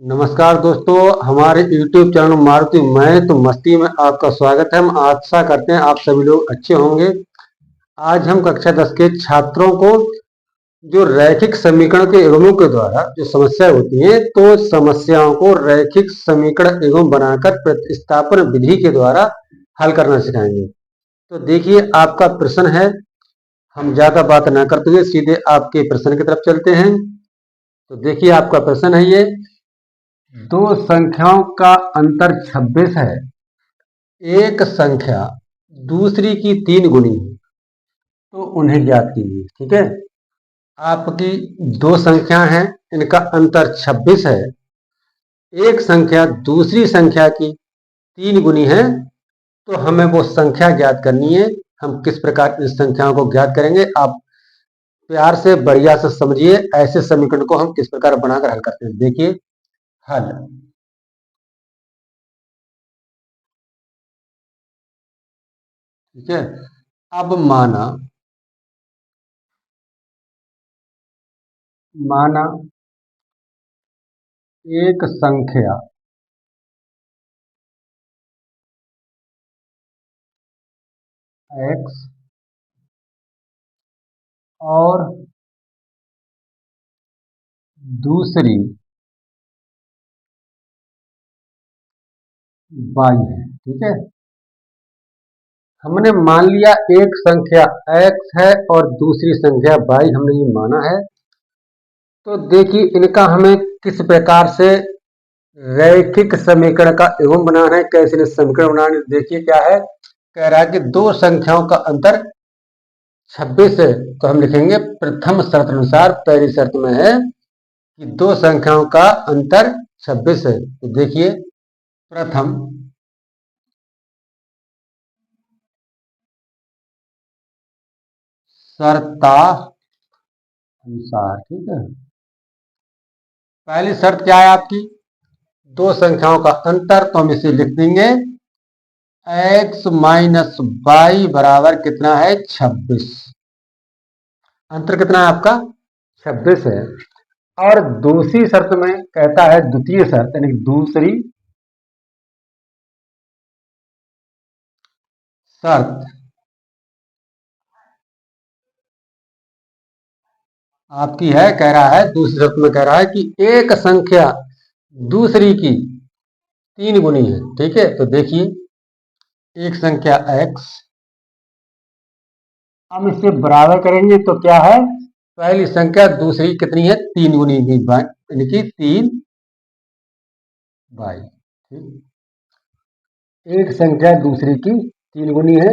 नमस्कार दोस्तों, हमारे YouTube चैनल मारुति मैं तो मस्ती में आपका स्वागत है। हम आशा करते हैं आप सभी लोग अच्छे होंगे। आज हम कक्षा 10 के छात्रों को जो रैखिक समीकरण के एवमों के द्वारा जो समस्या होती है, तो समस्याओं को रैखिक समीकरण एवं बनाकर प्रतिस्थापन विधि के द्वारा हल करना सिखाएंगे। तो देखिए, आपका प्रश्न है। हम ज्यादा बात न करते हुए सीधे आपके प्रश्न की तरफ चलते हैं। तो देखिए, आपका प्रश्न है ये, दो संख्याओं का अंतर 26 है। एक संख्या दूसरी की 3 गुनी है, तो उन्हें ज्ञात कीजिए। ठीक है, आपकी दो संख्या हैं, इनका अंतर 26 है। एक संख्या दूसरी संख्या की 3 गुनी है, तो हमें वो संख्या ज्ञात करनी है। हम किस प्रकार इस संख्याओं को ज्ञात करेंगे, आप प्यार से बढ़िया से समझिए। ऐसे समीकरण को हम किस प्रकार बनाकर हल करते हैं, देखिए हल। ठीक है, अब माना एक संख्या x और दूसरी y है। ठीक है, हमने मान लिया एक संख्या x है और दूसरी संख्या y, हमने ये माना है। तो देखिए, इनका हमें किस प्रकार से रैखिक समीकरण का एवं बनाना है, कैसे इन्हें समीकरण बनाना है। देखिए क्या है, कह रहा है कि दो संख्याओं का अंतर 26 है। तो हम लिखेंगे प्रथम शर्त अनुसार, पहली शर्त में है कि दो संख्याओं का अंतर 26 है। तो देखिए, प्रथम शर्ता अनुसार। ठीक है, पहली शर्त क्या है आपकी, दो संख्याओं का अंतर, तो हम इसे लिख देंगे x माइनस वाई बराबर कितना है, 26। अंतर कितना है आपका, 26 है। और दूसरी शर्त में कहता है, द्वितीय शर्त यानी दूसरी शर्त आपकी है, कह रहा है दूसरी शर्त में कह रहा है कि एक संख्या दूसरी की 3 गुनी है। ठीक है, तो देखिए एक संख्या x, हम इसे बराबर करेंगे तो क्या है, पहली संख्या दूसरी कितनी है, 3 गुनी की, यानी कि 3 बाई। एक संख्या दूसरी की 3 गुनी है।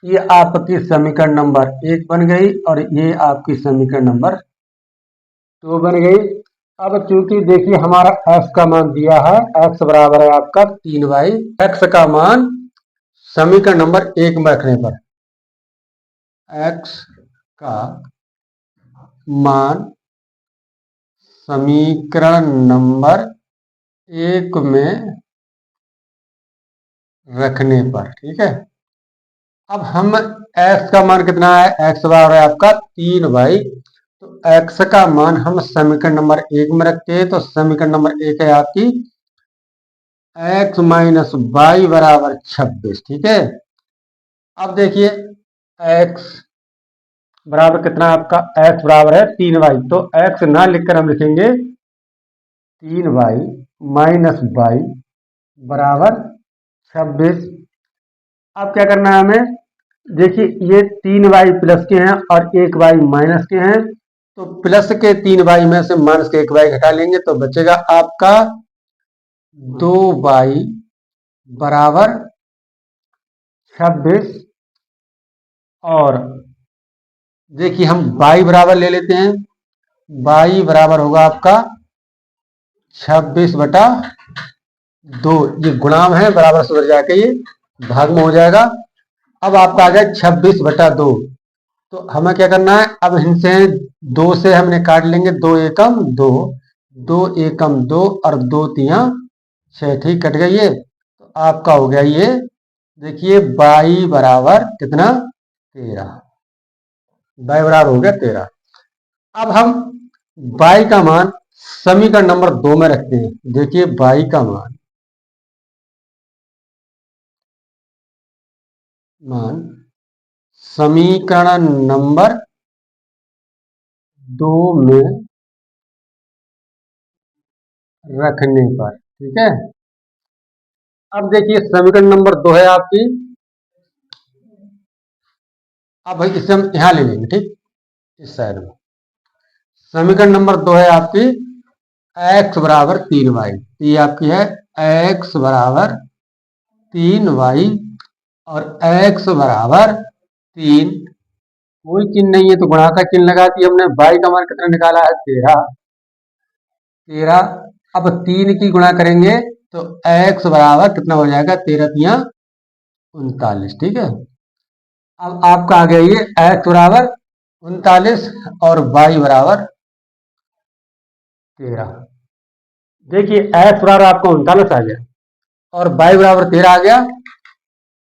ये आपकी समीकरण नंबर 1 बन गई और ये आपकी समीकरण नंबर 2 बन गई। अब चूंकि देखिए हमारा x का मान दिया है, x बराबर है आपका 3 बाई। x का मान समीकरण नंबर 1 में रखने पर x का मान समीकरण नंबर 1 में रखने पर, ठीक है, अब हम x का मान कितना है, x बराबर है आपका 3 बाई। तो x का मान हम समीकरण नंबर 1 में रखते हैं, तो समीकरण नंबर 1 है आपकी x माइनस वाई बराबर 26। ठीक है, अब देखिए x बराबर कितना है आपका, x बराबर है 3 बाई। तो x ना लिखकर हम लिखेंगे 3 बाई माइनस बाई बराबर 26। अब क्या करना है हमें, देखिए ये 3 वाई प्लस के हैं और 1 वाई माइनस के हैं, तो प्लस के 3 वाई में से माइनस के 1 वाई घटा लेंगे, तो बचेगा आपका 2 वाई बराबर 26। और देखिए हम वाई बराबर ले लेते हैं, वाई बराबर होगा आपका 26/2। ये गुणाम है, बराबर सुधर जाके ये भाग में हो जाएगा। अब आपका आ गया 26/2। तो हमें क्या करना है, अब इनसे 2 से हमने काट लेंगे, 2 एकम 2, 2 एकम 2 और 2 तिया 6। ठीक, कट गई ये, तो आपका हो गया ये, देखिए बाई बराबर कितना, 13। बाई बराबर हो गया 13। अब हम बाई का मान समीकरण नंबर 2 में रखते हैं। देखिए y का मान समीकरण नंबर 2 में रखने पर, ठीक है। अब देखिए समीकरण नंबर 2 है आपकी, अब भाई इसे हम यहां ले लेंगे, ठीक, इस साइड में। समीकरण नंबर 2 है आपकी x बराबर 3y, ये आपकी है x बराबर 3y और x बराबर 3, कोई चिन्ह नहीं है तो गुणा का चिन्ह लगा दिया हमने। y का मान कितना निकाला है 13, अब 3 की गुणा करेंगे तो x बराबर कितना हो जाएगा 13×3 = 39, ठीक है। अब आपका आ गया ये x बराबर 39 और y बराबर 13। देखिए x बराबर आपका 39 आ गया और y बराबर 13 आ गया,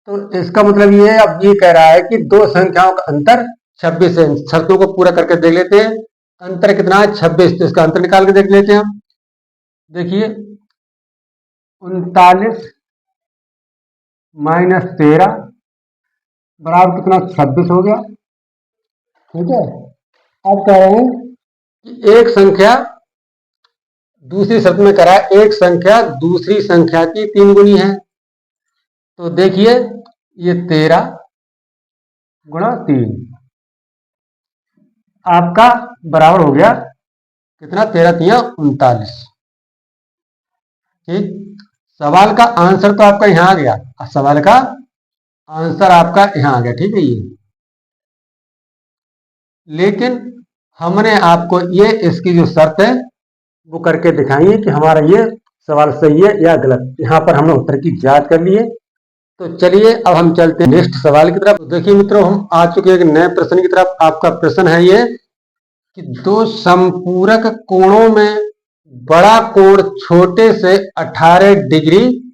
तो इसका मतलब ये है, अब ये कह रहा है कि दो संख्याओं का अंतर 26 है। शर्तों को पूरा करके देख लेते हैं, अंतर कितना है 26, तो इसका अंतर निकाल के देख लेते हैं हम। देखिए 39 - 13 बराबर कितना 26 हो गया, ठीक है। अब कह रहे हैं कि एक संख्या दूसरी शर्त में करा है, एक संख्या दूसरी संख्या की 3 गुनी है, तो देखिए ये 13×3 आपका बराबर हो गया कितना 13×3 = 39, ठीक। सवाल का आंसर तो आपका यहां आ गया, सवाल का आंसर आपका यहां आ गया, ठीक है। ये लेकिन हमने आपको ये इसकी जो शर्त है वो करके दिखाई है कि हमारा ये सवाल सही है या गलत। यहाँ पर हमने उत्तर की जांच कर लिए। तो चलिए अब हम चलते हैं नेक्स्ट सवाल की तरफ। तो देखिए मित्रों, हम आ चुके हैं एक नए प्रश्न की तरफ। आपका प्रश्न है ये कि दो संपूरक कोणों में बड़ा कोण छोटे से 18 डिग्री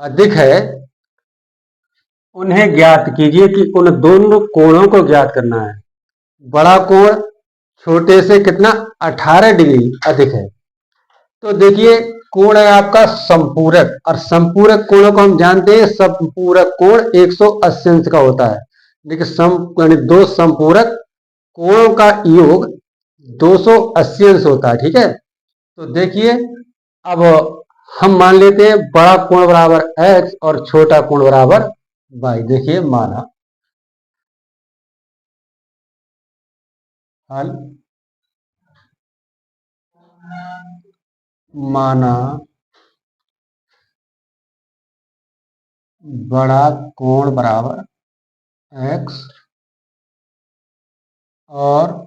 अधिक है, उन्हें ज्ञात कीजिए। कि उन दोनों कोणों को ज्ञात करना है। बड़ा कोण छोटे से कितना 18 डिग्री अधिक है, तो देखिए कोण है आपका संपूरक, और संपूरक कोणों को हम जानते हैं संपूरक कोण 180 अंश का होता है। देखिए दो संपूरक कोणों का योग 280 अंश होता है, ठीक है। तो देखिए अब हम मान लेते हैं बड़ा कोण बराबर x और छोटा कोण बराबर y। देखिए माना हल, माना बड़ा कोण बराबर x और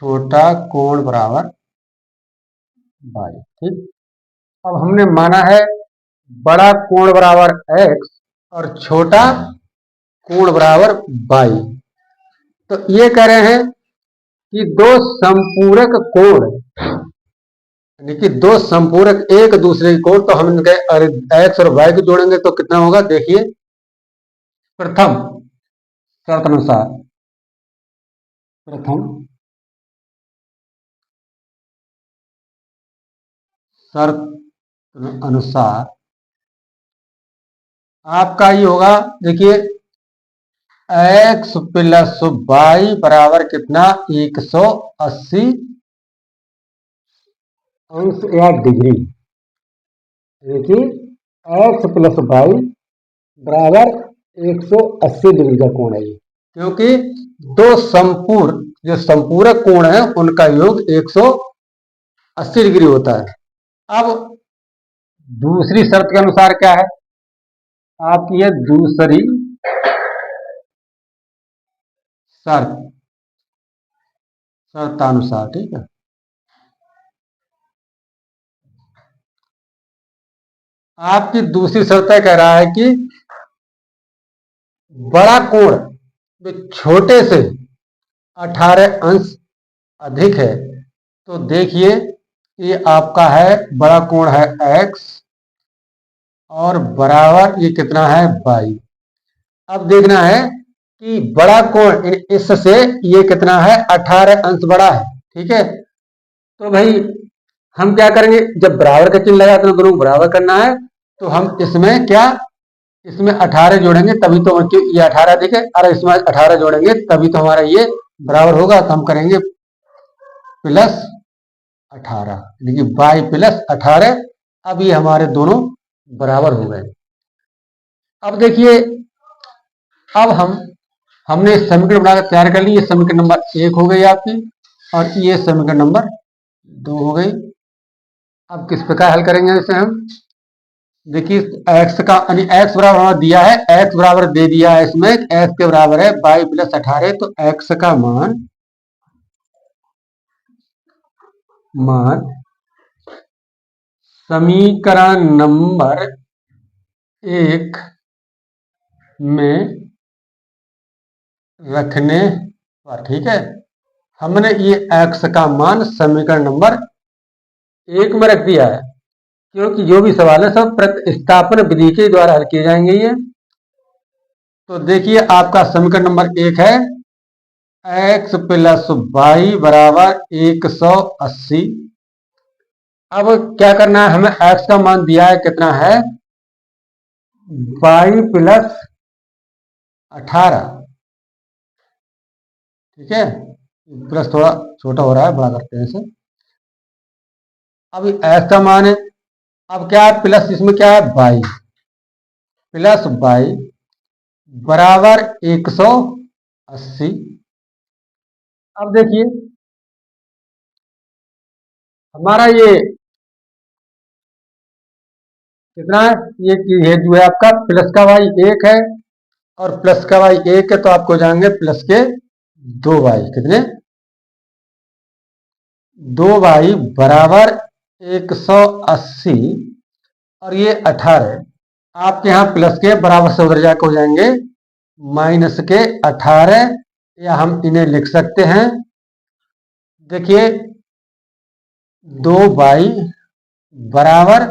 छोटा कोण बराबर y, ठीक। अब हमने माना है बड़ा कोण बराबर x और छोटा कोण बराबर y, तो ये कह रहे हैं कि दो संपूरक कोण, यानी कि दो संपूरक एक दूसरे की कोण, तो हम x और y को जोड़ेंगे तो कितना होगा। देखिए प्रथम शर्त अनुसार, प्रथम शर्त अनुसार आपका ये होगा। देखिए x + y बराबर कितना 180 अंश या डिग्री। देखिए x + y बराबर 180 डिग्री का कोण है ये, क्योंकि दो जो संपूरक कोण है उनका योग 180 डिग्री होता है। अब दूसरी शर्त के अनुसार क्या है आपकी, ये दूसरी शर्तानुसार, ठीक है। आपकी दूसरी शर्त कह रहा है कि बड़ा कोण जो छोटे से 18 अंश अधिक है, तो देखिए ये आपका है बड़ा कोण है x और बराबर ये कितना है y। अब देखना है कि बड़ा कोण इससे ये कितना है, 18 अंश बड़ा है। ठीक है, तो भाई हम क्या करेंगे, जब बराबर का चिन्ह लगाते हैं दोनों को बराबर करना है, तो हम इसमें क्या, इसमें 18 जोड़ेंगे तभी तो ये 18 देखे, अरे इसमें 18 जोड़ेंगे तभी तो हमारा ये बराबर होगा। तो हम करेंगे +18, यानी कि y+18। अब ये हमारे दोनों बराबर हो गए। अब देखिए, अब हमने समीकरण बनाकर तैयार कर ली। ये समीकरण नंबर 1 हो गई आपकी, और ये समीकरण नंबर 2 हो गई। अब किस प्रकार हल करेंगे इसे हम, देखिए x का यानी x बराबर हमारा दिया है, x बराबर दे दिया है इसमें, x के बराबर है y+18। तो x का मान समीकरण नंबर 1 में रखने पर, ठीक है, हमने ये x का मान समीकरण नंबर 1 में रख दिया है, क्योंकि जो भी सवाल है सब प्रतिस्थापन विधि के द्वारा हल किए जाएंगे ये। तो देखिए आपका समीकरण नंबर 1 है x+y बराबर 180। अब क्या करना है, हमें x का मान दिया है कितना है, y+18। ठीक है, प्लस थोड़ा छोटा हो रहा है, बड़ा करते हैं इसे। अब x का मान है, अब क्या है प्लस, इसमें क्या है y+y बराबर 180। अब देखिए हमारा ये कितना है, ये जो है आपका प्लस का y 1 है, और प्लस का y 1 है, तो आपको जाएंगे प्लस के 2y, कितने, 2y बराबर 180, और ये 18 आपके यहाँ प्लस के बराबर से उधर जाकर हो जाएंगे -18, या हम इन्हें लिख सकते हैं, देखिए 2y बराबर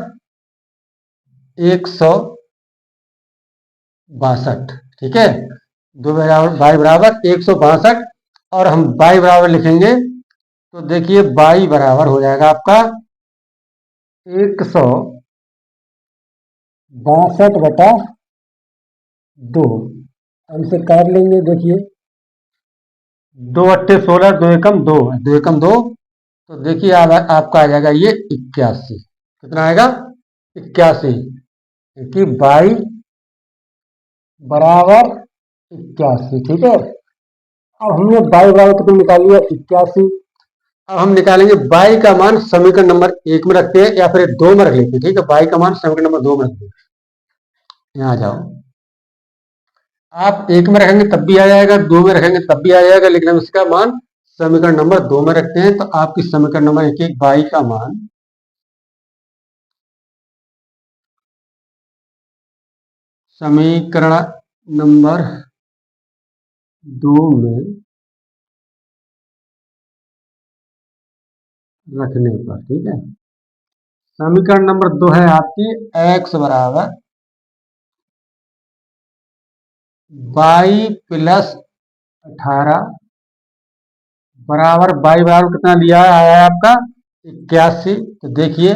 162। ठीक है, 2 y बराबर 162, और हम y बराबर लिखेंगे, तो देखिए y बराबर हो जाएगा आपका 162/2। हमसे काट लेंगे, देखिए 2 अट्ठे 16, 2 एकम 2, 2 एकम 2, तो देखिए आपका आ जाएगा ये 81। कितना आएगा, 81, क्योंकि 22 बराबर 81। ठीक है, अब हमने 22 बराबर कितना निकाल लिया, 81। अब हम निकालेंगे y का मान समीकरण नंबर 1 में रखते हैं, या फिर 2 में रख लेते हैं। ठीक है, y का मान समीकरण नंबर 2 में रखते हैं। यहाँ आ जाओ, आप 1 में रखेंगे तब भी आ जाएगा, 2 में रखेंगे तब भी आ जाएगा, लेकिन हम इसका मान समीकरण नंबर 2 में रखते हैं। तो आपकी समीकरण नंबर 1 y का मान समीकरण नंबर 2 में रखने पर, ठीक है, समीकरण नंबर 2 है आपकी x बराबर y+18 बराबर y बराबर कितना लिया है, आया है आपका 81। तो देखिए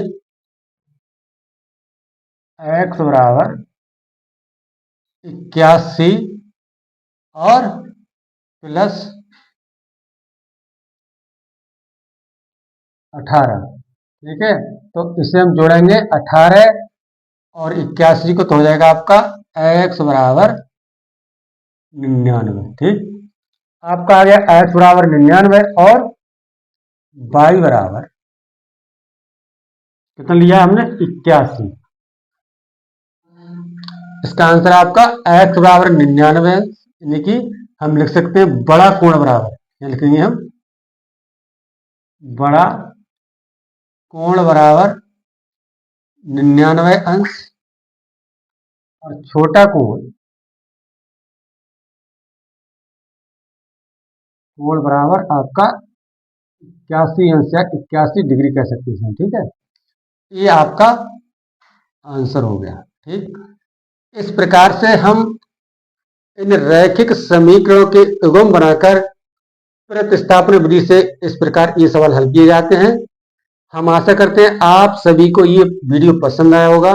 x बराबर 81 और प्लस 18। ठीक है, तो इसे हम जोड़ेंगे 18 और 81 को, तो हो जाएगा आपका x बराबर 99। ठीक, आपका आ गया x बराबर 99, और y बराबर कितना लिया हमने, 81। इसका आंसर आपका x बराबर 99 है, यानी कि हम लिख सकते हैं बड़ा कोण बराबर, क्या लिखेंगे हम, बड़ा कोण बराबर 99 अंश, और छोटा कोण बराबर आपका 81 अंश या 81 डिग्री कह सकते हैं। ठीक है, ये आपका आंसर हो गया। ठीक, इस प्रकार से हम इन रैखिक समीकरणों के युग्म बनाकर प्रतिस्थापन विधि से इस प्रकार ये सवाल हल किए जाते हैं। हम आशा करते हैं आप सभी को ये वीडियो पसंद आया होगा।